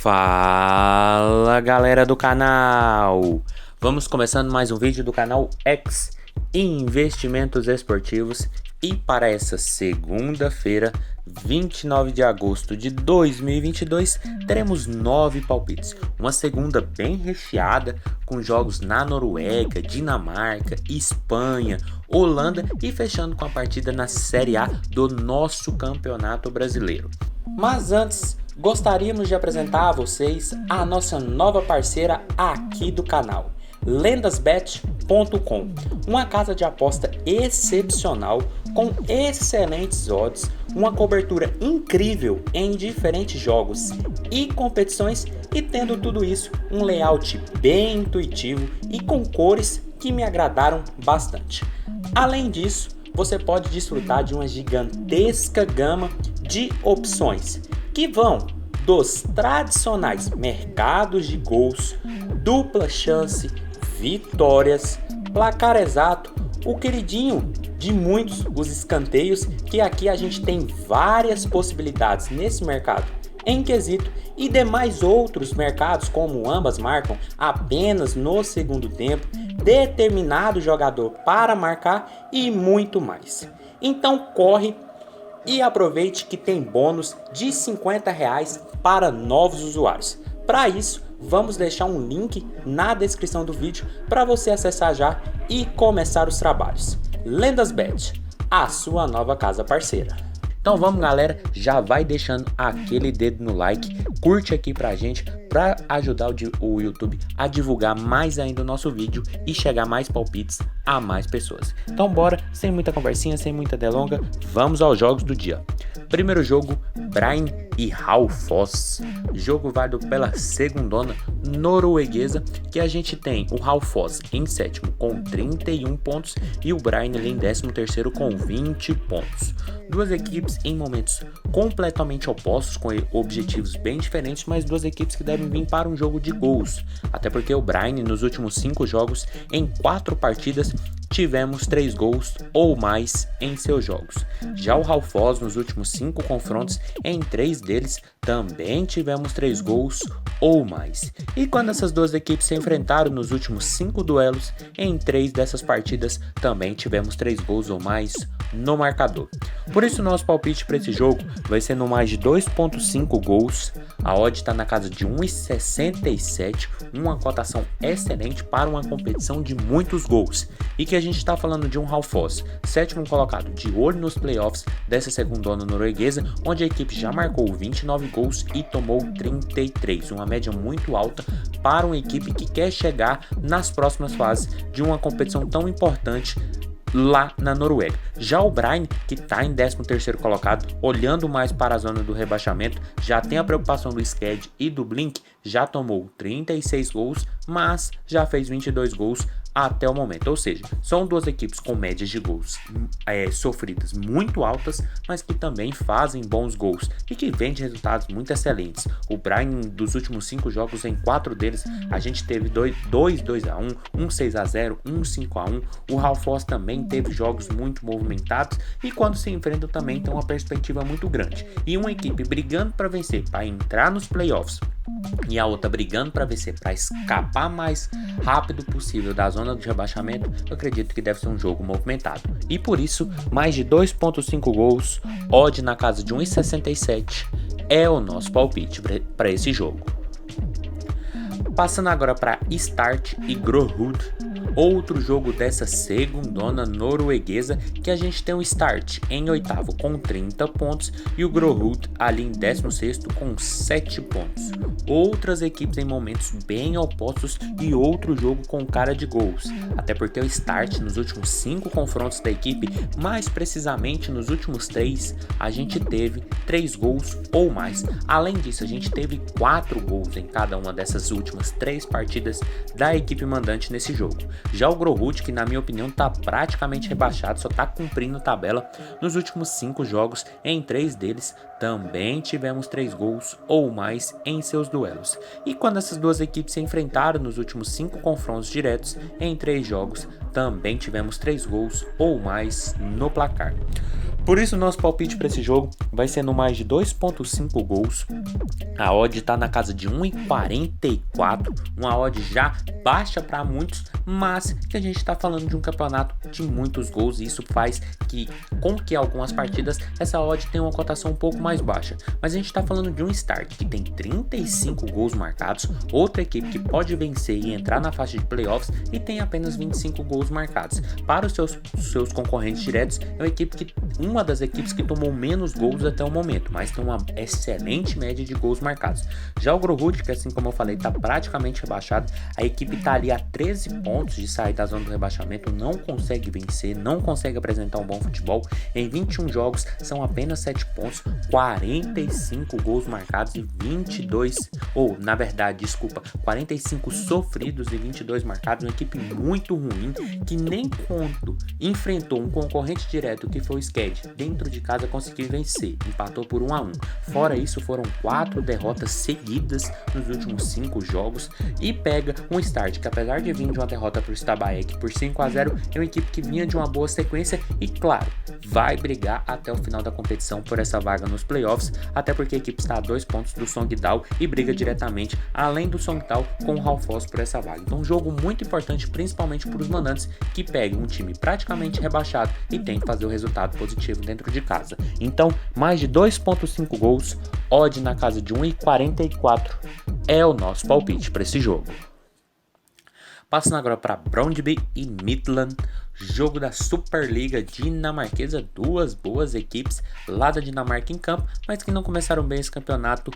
Fala galera do canal, vamos começando mais um vídeo do canal X Investimentos Esportivos e para essa segunda-feira, 29 de agosto de 2022, teremos 9 palpites, uma segunda bem recheada com jogos na Noruega, Dinamarca, Espanha, Holanda e fechando com a partida na Série A do nosso Campeonato Brasileiro. Mas antes, gostaríamos de apresentar a vocês a nossa nova parceira aqui do canal, lendasbet.com, uma casa de aposta excepcional com excelentes odds, uma cobertura incrível em diferentes jogos e competições e tendo tudo isso um layout bem intuitivo e com cores que me agradaram bastante. Além disso, você pode desfrutar de uma gigantesca gama de opções que vão dos tradicionais mercados de gols, dupla chance, vitórias, placar exato, o queridinho de muitos, os escanteios, que aqui a gente tem várias possibilidades nesse mercado em quesito e demais outros mercados como ambas marcam apenas no segundo tempo, determinado jogador para marcar e muito mais. Então corre e aproveite que tem bônus de R$50 para novos usuários. Para isso, vamos deixar um link na descrição do vídeo para você acessar já e começar os trabalhos. LendasBet, a sua nova casa parceira. Então vamos galera, já vai deixando aquele dedo no like, curte aqui pra gente para ajudar o YouTube a divulgar mais ainda o nosso vídeo e chegar mais palpites a mais pessoas. Então bora, sem muita conversinha, sem muita delonga, vamos aos jogos do dia. Primeiro jogo, Brain e Raufoss, jogo válido pela segundona norueguesa, que a gente tem o Raufoss em sétimo com 31 pontos e o Brain em 13º com 20 pontos. Duas equipes em momentos completamente opostos, com objetivos bem diferentes, mas duas equipes que devem vir para um jogo de gols, até porque o Brain nos últimos 5 jogos, em 4 partidas, tivemos 3 gols ou mais em seus jogos. Já o Raufoss nos últimos 5 confrontos, em 3 deles também tivemos 3 gols ou mais. E quando essas duas equipes se enfrentaram nos últimos 5 duelos, em 3 dessas partidas também tivemos 3 gols ou mais no marcador. Por isso nosso palpite para esse jogo vai ser no mais de 2.5 gols. A odd está na casa de 1,67, uma cotação excelente para uma competição de muitos gols. E que a gente está falando de um Raufoss, sétimo colocado, de olho nos playoffs dessa segundona norueguesa, onde a equipe já marcou 29 gols e tomou 33, uma média muito alta para uma equipe que quer chegar nas próximas fases de uma competição tão importante lá na Noruega. Já o Brain, que está em 13º colocado, olhando mais para a zona do rebaixamento, já tem a preocupação do Sked e do Blink, já tomou 36 gols, mas já fez 22 gols até o momento, ou seja, são duas equipes com médias de gols sofridas muito altas, mas que também fazem bons gols e que vêm de resultados muito excelentes. O Brain, dos últimos 5 jogos, em 4 deles, a gente teve 2-2-1, 6-0, 5-1. O Raufoss também teve jogos muito movimentados e quando se enfrentam também tem uma perspectiva muito grande. E uma equipe brigando para vencer, para entrar nos playoffs, e a outra brigando para vencer, para escapar mais rápido possível da zona de rebaixamento, eu acredito que deve ser um jogo movimentado. E por isso, mais de 2.5 gols, odd na casa de 1,67 é o nosso palpite para esse jogo. Passando agora para Start e Grorud, outro jogo dessa segundona norueguesa, que a gente tem o Start em oitavo com 30 pontos e o Grorud ali em 16º com 7 pontos. Outras equipes em momentos bem opostos e outro jogo com cara de gols, até porque o Start nos últimos 5 confrontos da equipe, mais precisamente nos últimos 3, a gente teve 3 gols ou mais. Além disso, a gente teve 4 gols em cada uma dessas últimas 3 partidas da equipe mandante nesse jogo. Já o Grorud, que na minha opinião está praticamente rebaixado, só está cumprindo tabela, nos últimos 5 jogos, em 3 deles também tivemos 3 gols ou mais em seus duelos. E quando essas duas equipes se enfrentaram nos últimos 5 confrontos diretos, em 3 jogos, também tivemos 3 gols ou mais no placar. Por isso, nosso palpite para esse jogo vai ser no mais de 2,5 gols. A odd está na casa de 1,44, uma odd já baixa para muitos, mas que a gente está falando de um campeonato de muitos gols e isso faz com que algumas partidas essa odd tenha uma cotação um pouco mais baixa. Mas a gente está falando de um Start que tem 35 gols marcados, outra equipe que pode vencer e entrar na faixa de playoffs e tem apenas 25 gols marcados. Para os seus concorrentes diretos, é uma das equipes que tomou menos gols até o momento, mas tem uma excelente média de gols marcados. Já o Grorud, que assim como eu falei, está praticamente rebaixado, a equipe está ali a 13 pontos de sair da zona do rebaixamento, não consegue vencer, não consegue apresentar um bom futebol. Em 21 jogos são apenas 7 pontos, 45 gols marcados e 45 sofridos e 22 marcados. Uma equipe muito ruim que nem quando enfrentou um concorrente direto que foi o Sked dentro de casa conseguiu vencer, empatou por 1-1. Fora isso, foram 4 derrotas seguidas nos últimos 5 jogos e pega um Start que, apesar de vir de uma derrota para o Stabæk por 5-0, é uma equipe que vinha de uma boa sequência e, claro, vai brigar até o final da competição por essa vaga nos playoffs, até porque a equipe está a 2 pontos do Songdal e briga diretamente, além do Songdal, com o Haufoss por essa vaga. Então, um jogo muito importante, principalmente para os mandantes, que pegam um time praticamente rebaixado e tem que fazer o resultado positivo dentro de casa. Então, mais de 2,5 gols, odd na casa de 1,44 é o nosso palpite para esse jogo. Passando agora para Brøndby e Midtjylland, jogo da Superliga dinamarquesa, duas boas equipes lá da Dinamarca em campo, mas que não começaram bem esse campeonato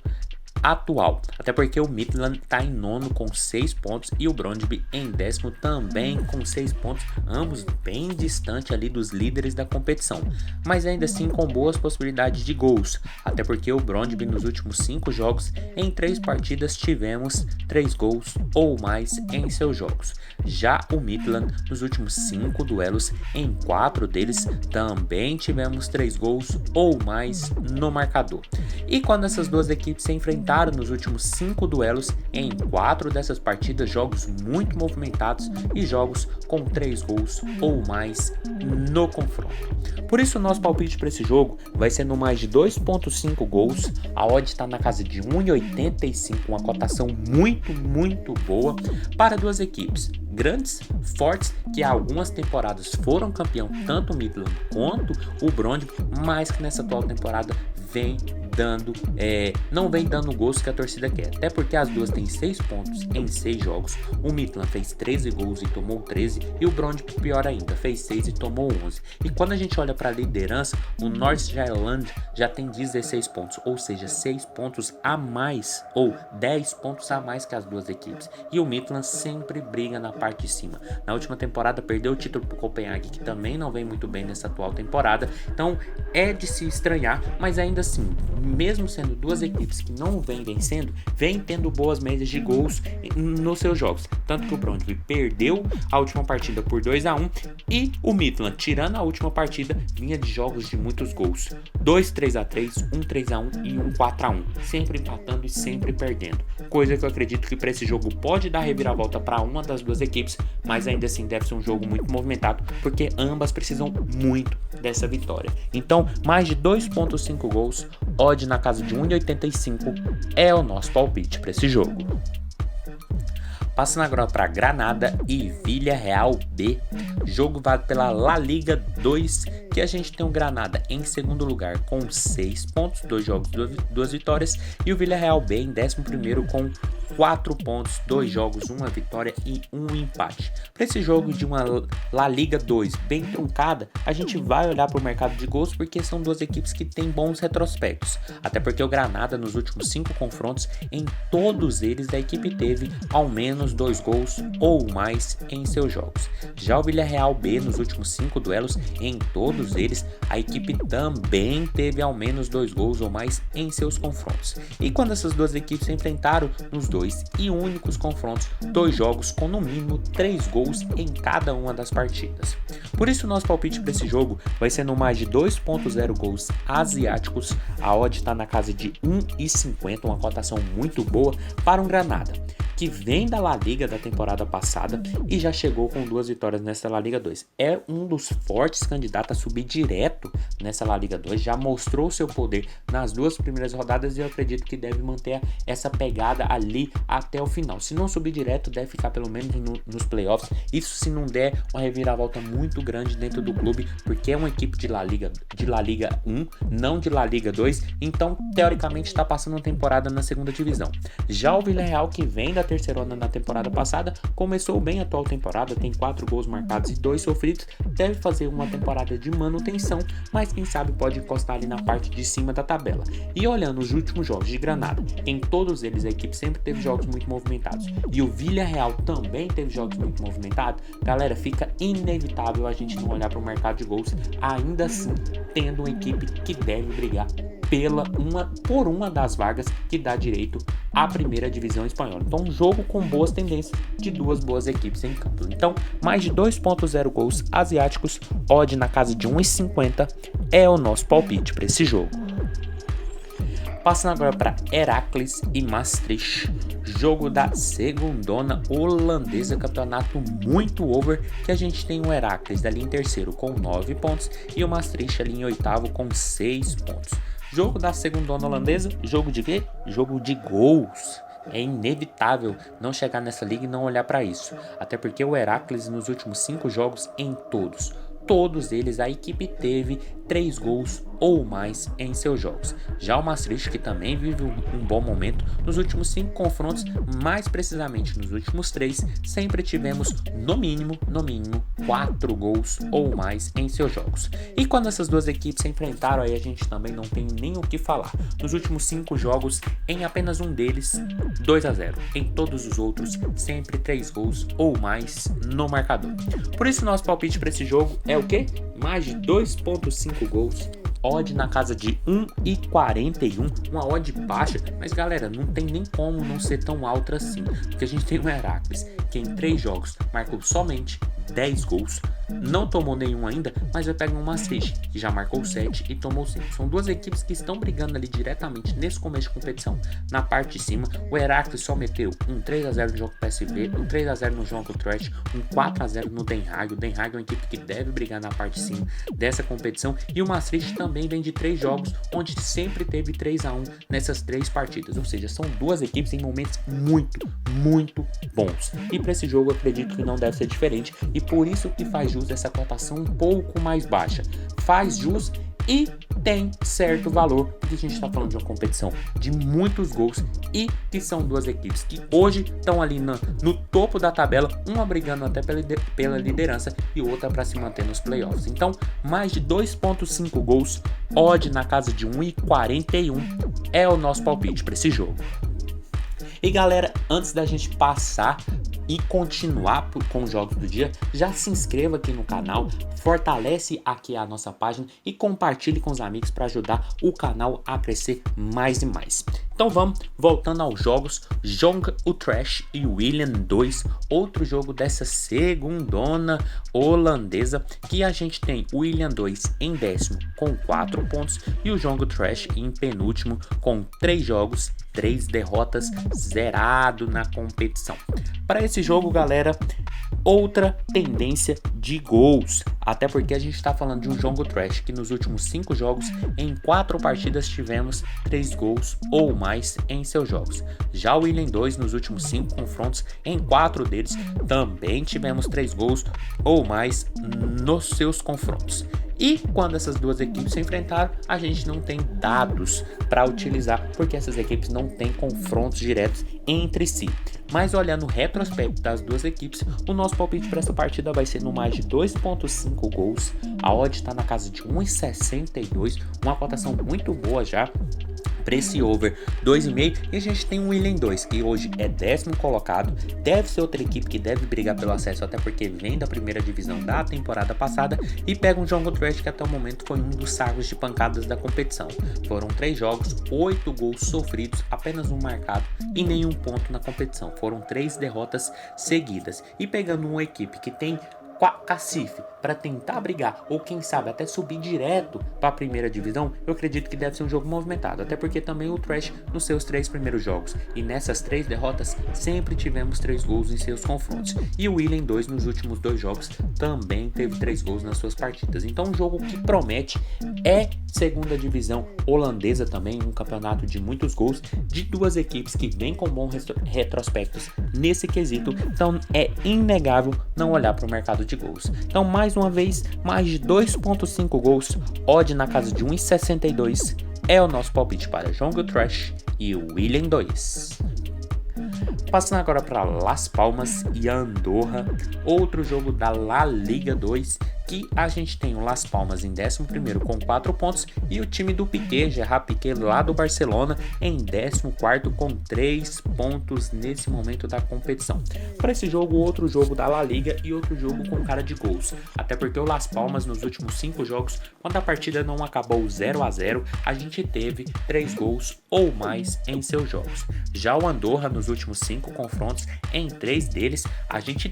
atual, até porque o Midtjylland está em nono com 6 pontos e o Brøndby em 10º também com 6 pontos, ambos bem distante ali dos líderes da competição, mas ainda assim com boas possibilidades de gols, até porque o Brøndby nos últimos 5 jogos, em 3 partidas tivemos 3 gols ou mais em seus jogos. Já o Midtjylland nos últimos 5 duelos, em 4 deles também tivemos 3 gols ou mais no marcador. E quando essas duas equipes se enfrentaram nos últimos 5 duelos, em 4 dessas partidas, jogos muito movimentados e jogos com 3 gols ou mais no confronto. Por isso o nosso palpite para esse jogo vai ser no mais de 2,5 gols, a odd está na casa de 1,85, uma cotação muito boa para duas equipes grandes, fortes, que há algumas temporadas foram campeão, tanto o Midtjylland quanto o Brøndby, mas que nessa atual temporada não vem dando o gosto que a torcida quer, até porque as duas têm 6 pontos em 6 jogos. O Midtjylland fez 13 gols e tomou 13, e o Brøndby, pior ainda, fez 6 e tomou 11. E quando a gente olha para a liderança, o Nordsjælland já tem 16 pontos, ou seja, 6 pontos a mais, ou 10 pontos a mais que as duas equipes, e o Midtjylland sempre briga na parte de cima. Na última temporada perdeu o título para o Copenhague, que também não vem muito bem nessa atual temporada, então é de se estranhar, mas ainda assim, mesmo sendo duas equipes que não vêm vencendo, vem tendo boas médias de gols nos seus jogos, tanto que o Brøndby perdeu a última partida por 2-1 e o Midtjylland, tirando a última partida, vinha de jogos de muitos gols, 2 3-3, 1 3-1 e 1 4-1, sempre empatando e sempre perdendo, coisa que eu acredito que para esse jogo pode dar reviravolta para uma das duas equipes, mas ainda assim deve ser um jogo muito movimentado, porque ambas precisam muito dessa vitória. Então, mais de 2,5 gols, odd na casa de 1,85 é o nosso palpite para esse jogo. Passando agora para Granada e Villarreal B, jogo válido pela La Liga 2, que a gente tem o Granada em segundo lugar com 6 pontos, 2 jogos, 2 vitórias, e o Villarreal B em 11º com 4 pontos, 2 jogos, 1 vitória e 1 empate. Para esse jogo de uma La Liga 2 bem truncada, a gente vai olhar para o mercado de gols, porque são duas equipes que têm bons retrospectos, até porque o Granada nos últimos 5 confrontos, em todos eles a equipe teve ao menos 2 gols ou mais em seus jogos. Já o Villarreal B nos últimos 5 duelos, em todos eles a equipe também teve ao menos 2 gols ou mais em seus confrontos. E quando essas duas equipes se enfrentaram nos 2 e únicos confrontos, 2 jogos com no mínimo 3 gols em cada uma das partidas. Por isso o nosso palpite para esse jogo vai ser no mais de 2,0 gols asiáticos, a odd está na casa de 1,50, uma cotação muito boa para um Granada, que vem da La Liga da temporada passada e já chegou com 2 vitórias nessa La Liga 2. É um dos fortes candidatos a subir direto nessa La Liga 2, já mostrou seu poder nas 2 primeiras rodadas e eu acredito que deve manter essa pegada ali até o final. Se não subir direto, deve ficar pelo menos nos playoffs. Isso se não der uma reviravolta muito grande dentro do clube, porque é uma equipe de La Liga 1, não de La Liga 2, então teoricamente está passando uma temporada na segunda divisão. Já o Villarreal, que vem da terceirona na temporada passada, começou bem a atual temporada, tem 4 gols marcados e 2 sofridos, deve fazer uma temporada de manutenção, mas quem sabe pode encostar ali na parte de cima da tabela. E olhando os últimos jogos de Granada, em todos eles a equipe sempre teve jogos muito movimentados, e o Villarreal também teve jogos muito movimentados, galera, fica inevitável a gente não olhar para o mercado de gols, ainda assim tendo uma equipe que deve brigar por uma das vagas que dá direito à primeira divisão espanhola. Então, um jogo com boas tendências de 2 boas equipes em campo. Então, mais de 2.0 gols asiáticos, odd na casa de 1,50 é o nosso palpite para esse jogo. Passando agora para Heracles e Maastricht, jogo da segundona holandesa, campeonato muito over, que a gente tem o Heracles ali em terceiro com 9 pontos e o Maastricht ali em oitavo com 6 pontos. Jogo da segundona holandesa, jogo de quê? Jogo de gols. É inevitável não chegar nessa liga e não olhar para isso, até porque o Heracles nos últimos 5 jogos em todos eles a equipe teve 3 gols ou mais em seus jogos. Já o Maastricht, que também vive um bom momento, nos últimos 5 confrontos, mais precisamente nos últimos 3, sempre tivemos no mínimo 4 gols ou mais em seus jogos. E quando essas 2 equipes se enfrentaram, aí a gente também não tem nem o que falar. Nos últimos 5 jogos, em apenas um deles, 2-0. Em todos os outros, sempre 3 gols ou mais no marcador. Por isso, nosso palpite para esse jogo é o quê? Mais de 2.5 gols. Odd na casa de 1,41, uma odd baixa, mas galera, não tem nem como não ser tão alta assim, porque a gente tem o Heracles, que em 3 jogos marcou somente 10 gols, não tomou nenhum ainda, mas vai pegar um Maastricht, que já marcou 7 e tomou 5. São 2 equipes que estão brigando ali diretamente nesse começo de competição. Na parte de cima, o Heracles só meteu um 3-0 no jogo com o PSV, um 3-0 no jogo com o Trash, um 4-0 no Den Haag. O Den Haag é uma equipe que deve brigar na parte de cima dessa competição, e o Maastricht também vem de 3 jogos, onde sempre teve 3-1 nessas 3 partidas, ou seja, são 2 equipes em momentos muito bons. E para esse jogo eu acredito que não deve ser diferente, e por isso que faz jus essa cotação um pouco mais baixa. Faz jus e tem certo valor, porque a gente está falando de uma competição de muitos gols e que são 2 equipes que hoje estão ali no topo da tabela, uma brigando até pela liderança e outra para se manter nos playoffs. Então, mais de 2.5 gols, odd na casa de 1,41 é o nosso palpite para esse jogo. E galera, antes da gente passar e continuar com os jogos do dia, já se inscreva aqui no canal, fortalece aqui a nossa página e compartilhe com os amigos para ajudar o canal a crescer mais e mais. Então vamos, voltando aos jogos, Jong Utrecht e Willem 2, outro jogo dessa segundona holandesa, que a gente tem o Willem 2 em 10º com 4 pontos e o Jong Utrecht em penúltimo com 3 jogos, 3 derrotas, zerado na competição. Para esse jogo, galera, outra tendência de gols, até porque a gente está falando de um Jong Utrecht que nos últimos 5 jogos, em 4 partidas tivemos 3 gols ou mais em seus jogos. Já o Willem 2 nos últimos 5 confrontos, em 4 deles também tivemos 3 gols ou mais nos seus confrontos. E quando essas 2 equipes se enfrentaram, a gente não tem dados para utilizar, porque essas equipes não têm confrontos diretos entre si. Mas olhando o retrospecto das 2 equipes, o nosso palpite para essa partida vai ser no mais de 2.5 gols. A odd está na casa de 1,62, uma cotação muito boa já para esse over 2,5. E a gente tem o Willem 2, que hoje é 10º colocado, deve ser outra equipe que deve brigar pelo acesso, até porque vem da primeira divisão da temporada passada, e pega um Jong Utrecht que até o momento foi um dos sacos de pancadas da competição. Foram 3 jogos, 8 gols sofridos, apenas um marcado e nenhum ponto na competição. Foram 3 derrotas seguidas. E pegando uma equipe que tem cacife para tentar brigar, ou quem sabe até subir direto para a primeira divisão, eu acredito que deve ser um jogo movimentado, até porque também o Trash nos seus 3 primeiros jogos, e nessas 3 derrotas sempre tivemos 3 gols em seus confrontos, e o Willian 2 nos últimos 2 jogos também teve 3 gols nas suas partidas, então um jogo que promete, é segunda divisão holandesa também, um campeonato de muitos gols, de 2 equipes que vêm com bons retrospectos nesse quesito, então é inegável não olhar para o mercado de gols. Então mais uma vez, mais de 2.5 gols, odd na casa de 1,62 é o nosso palpite para jogo Trash e o Willian 2. Passando agora para Las Palmas e Andorra, outro jogo da La Liga 2, que a gente tem o Las Palmas em 11º com 4 pontos e o time do Piqué, Gerard Piqué, lá do Barcelona, em 14º com 3 pontos nesse momento da competição. Para esse jogo, outro jogo da La Liga e outro jogo com cara de gols, até porque o Las Palmas nos últimos 5 jogos, quando a partida não acabou 0-0, a gente teve 3 gols ou mais em seus jogos. Já o Andorra, nos últimos 5 confrontos, em 3 deles, a gente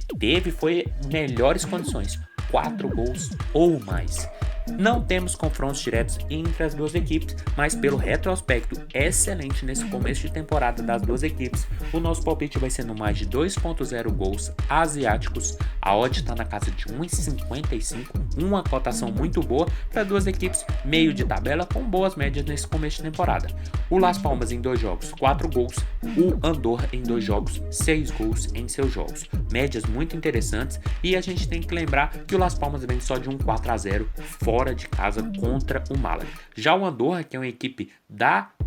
foi melhores condições, 4 gols ou mais. Não temos confrontos diretos entre as duas equipes, mas pelo retrospecto excelente nesse começo de temporada das duas equipes, o nosso palpite vai ser no mais de 2.0 gols asiáticos. A odd está na casa de 1,55, uma cotação muito boa para duas equipes meio de tabela com boas médias nesse começo de temporada. O Las Palmas em 2 jogos, 4 gols, o Andorra em 2 jogos, 6 gols em seus jogos. Médias muito interessantes e a gente tem que lembrar que o Las Palmas vem só de um 4-0 fora de casa contra o Málaga. Já o Andorra, que é uma equipe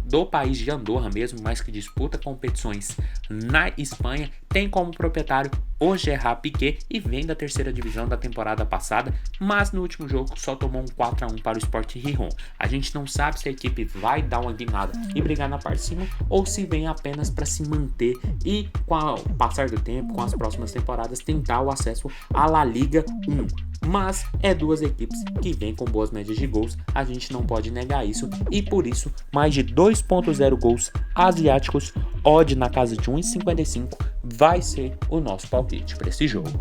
do país de Andorra mesmo, mas que disputa competições na Espanha, tem como proprietário o Gerard Piqué e vem da 3ª divisão da temporada passada, mas no último jogo só tomou um 4-1 para o Sport Gijón. A gente não sabe se a equipe vai dar uma guinada e brigar na parte de cima ou se vem apenas para se manter e com o passar do tempo, com as próximas temporadas, tentar o acesso à La Liga 1. Mas é duas equipes que vêm com boas médias de gols, a gente não pode negar isso, e por isso mais de 2.0 gols asiáticos, odd na casa de 1,55 vai ser o nosso palpite para esse jogo.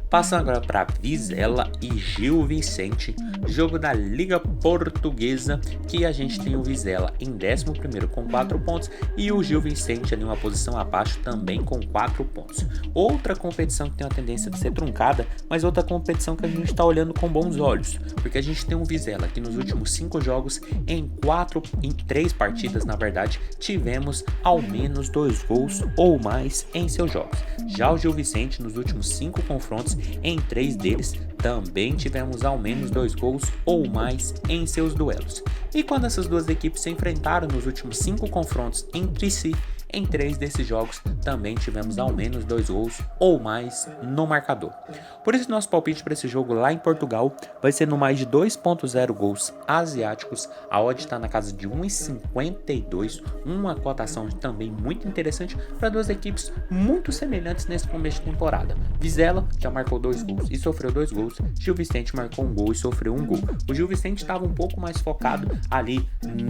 Passando agora para Vizela e Gil Vicente, jogo da Liga Portuguesa, que a gente tem o Vizela em 11º com 4 pontos e o Gil Vicente ali uma posição abaixo também com 4 pontos. Outra competição que tem uma tendência de ser truncada, mas outra competição que a gente está olhando com bons olhos, porque a gente tem um Vizela que nos últimos 5 jogos, em 3 partidas na verdade, tivemos ao menos 2 gols ou mais em seus jogos. Já o Gil Vicente nos últimos 5 confrontos, em 3 deles também tivemos ao menos 2 gols ou mais em seus duelos. E quando essas duas equipes se enfrentaram nos últimos 5 confrontos entre si, em 3 desses jogos também tivemos ao menos 2 gols ou mais no marcador. Por isso nosso palpite para esse jogo lá em Portugal vai ser no mais de 2.0 gols asiáticos. A odd está na casa de 1,52, uma cotação também muito interessante para duas equipes muito semelhantes nesse começo de temporada. Vizela já marcou 2 gols e sofreu 2 gols, Gil Vicente marcou 1 gol e sofreu 1 gol. O Gil Vicente estava um pouco mais focado ali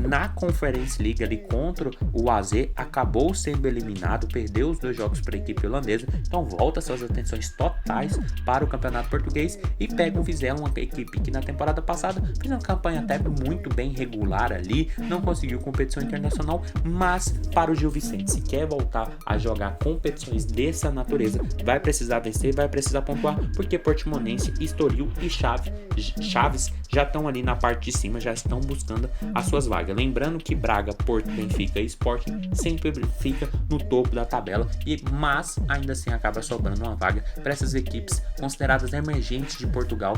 na Conference League ali contra o AZ, acabou sendo eliminado, perdeu os 2 jogos para a equipe holandesa, então volta suas atenções totais para o campeonato português e pega o Vizela, uma equipe que na temporada passada fez uma campanha até muito bem regular ali, não conseguiu competição internacional, mas para o Gil Vicente, se quer voltar a jogar competições dessa natureza, vai precisar vencer, vai precisar pontuar, porque Portimonense, Estoril e Chaves já estão ali na parte de cima, já estão buscando as suas vagas. Lembrando que Braga, Porto, Benfica e Sporting sempre fica no topo da tabela, mas ainda assim acaba sobrando uma vaga para essas equipes consideradas emergentes de Portugal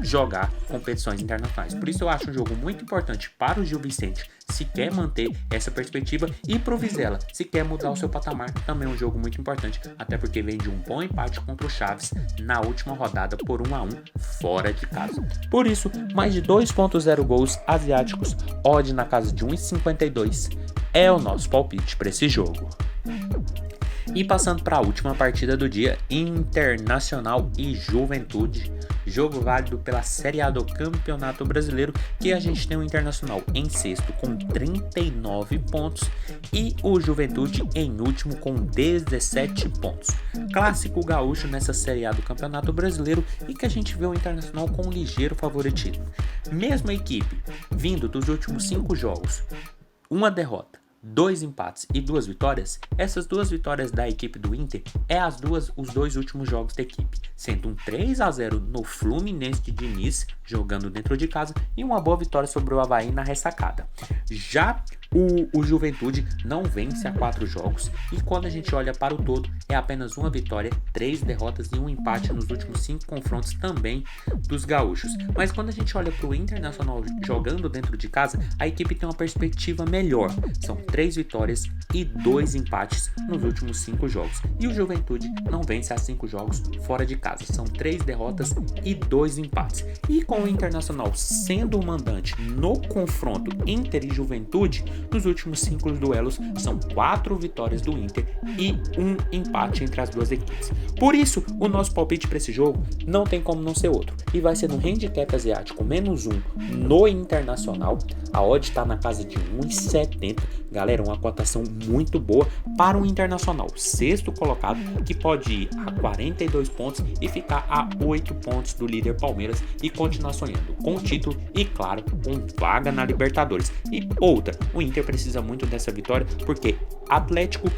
jogar competições internacionais. Por isso eu acho um jogo muito importante para o Gil Vicente, se quer manter essa perspectiva, e para o Vizela, se quer mudar o seu patamar, também é um jogo muito importante, até porque vem de um bom empate contra o Chaves na última rodada por 1-1 fora de casa. Por isso, mais de 2.0 gols asiáticos, odd na casa de 1,52 é o nosso palpite para esse jogo. E passando para a última partida do dia, Internacional e Juventude. Jogo válido pela Série A do Campeonato Brasileiro, que a gente tem o Internacional em sexto com 39 pontos e o Juventude em último com 17 pontos. Clássico gaúcho nessa Série A do Campeonato Brasileiro e que a gente vê o Internacional com um ligeiro favoritismo. Mesmo a equipe vindo dos últimos 5 jogos, uma derrota, 2 empates e 2 vitórias, essas 2 vitórias da equipe do Inter os 2 últimos jogos da equipe, sendo um 3-0 no Fluminense de Diniz, jogando dentro de casa, e uma boa vitória sobre o Avaí na ressacada. Já o Juventude não vence há 4 jogos e quando a gente olha para o todo é apenas uma vitória, 3 derrotas e um empate nos últimos 5 confrontos também dos gaúchos. Mas quando a gente olha para o Internacional jogando dentro de casa, a equipe tem uma perspectiva melhor. São 3 vitórias e 2 empates nos últimos 5 jogos. E o Juventude não vence há 5 jogos fora de casa. São 3 derrotas e 2 empates. E com o Internacional sendo o mandante no confronto Inter e Juventude, nos últimos 5 duelos são 4 vitórias do Inter e 1 empate entre as duas equipes. Por isso, o nosso palpite para esse jogo não tem como não ser outro. E vai ser no handicap asiático -1 no Internacional. A odd está na casa de 1,70. Galera, uma cotação muito boa para o Internacional. Sexto colocado, que pode ir a 42 pontos e ficar a 8 pontos do líder Palmeiras e continuar sonhando com o título e, claro, com vaga na Libertadores. E outra, o Inter precisa muito dessa vitória porque Atlético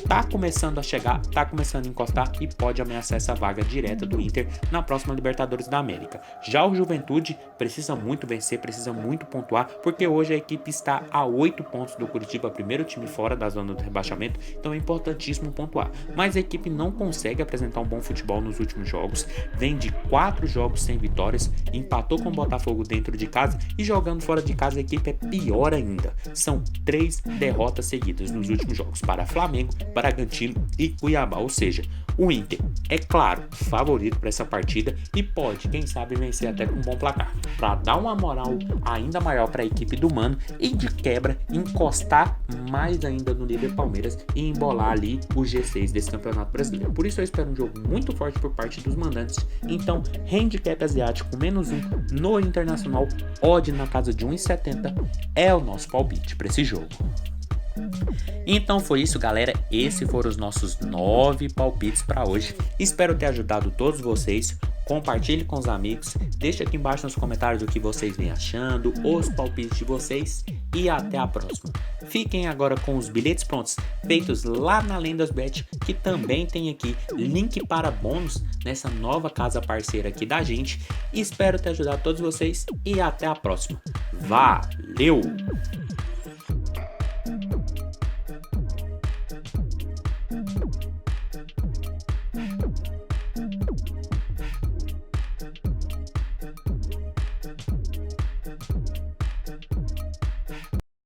tá começando a chegar, tá começando a encostar e pode ameaçar essa vaga direta do Inter na próxima Libertadores da América. Já o Juventude precisa muito vencer, precisa muito pontuar, porque hoje a equipe está a 8 pontos do Curitiba, primeiro time fora da zona do rebaixamento, então é importantíssimo pontuar. Mas a equipe não consegue apresentar um bom futebol nos últimos jogos, vem de 4 jogos sem vitórias, empatou com o Botafogo dentro de casa e jogando fora de casa a equipe é pior ainda. São 3 derrotas seguidas nos últimos jogos para Flamengo, Bragantino e Cuiabá, ou seja, o Inter é claro favorito para essa partida e pode, quem sabe, vencer até com um bom placar, para dar uma moral ainda maior para a equipe do Mano e de quebra encostar mais ainda no líder Palmeiras e embolar ali o G6 desse Campeonato Brasileiro. Por isso eu espero um jogo muito forte por parte dos mandantes. Então, handicap asiático -1 no Internacional, odd na casa de 1,70 é o nosso palpite para esse jogo. Então foi isso, galera, esses foram os nossos 9 palpites para hoje. Espero ter ajudado todos vocês. Compartilhe com os amigos, deixe aqui embaixo nos comentários o que vocês vêm achando, os palpites de vocês e até a próxima. Fiquem agora com os bilhetes prontos, feitos lá na LendasBet, que também tem aqui link para bônus nessa nova casa parceira aqui da gente. Espero ter ajudado todos vocês e até a próxima. Valeu!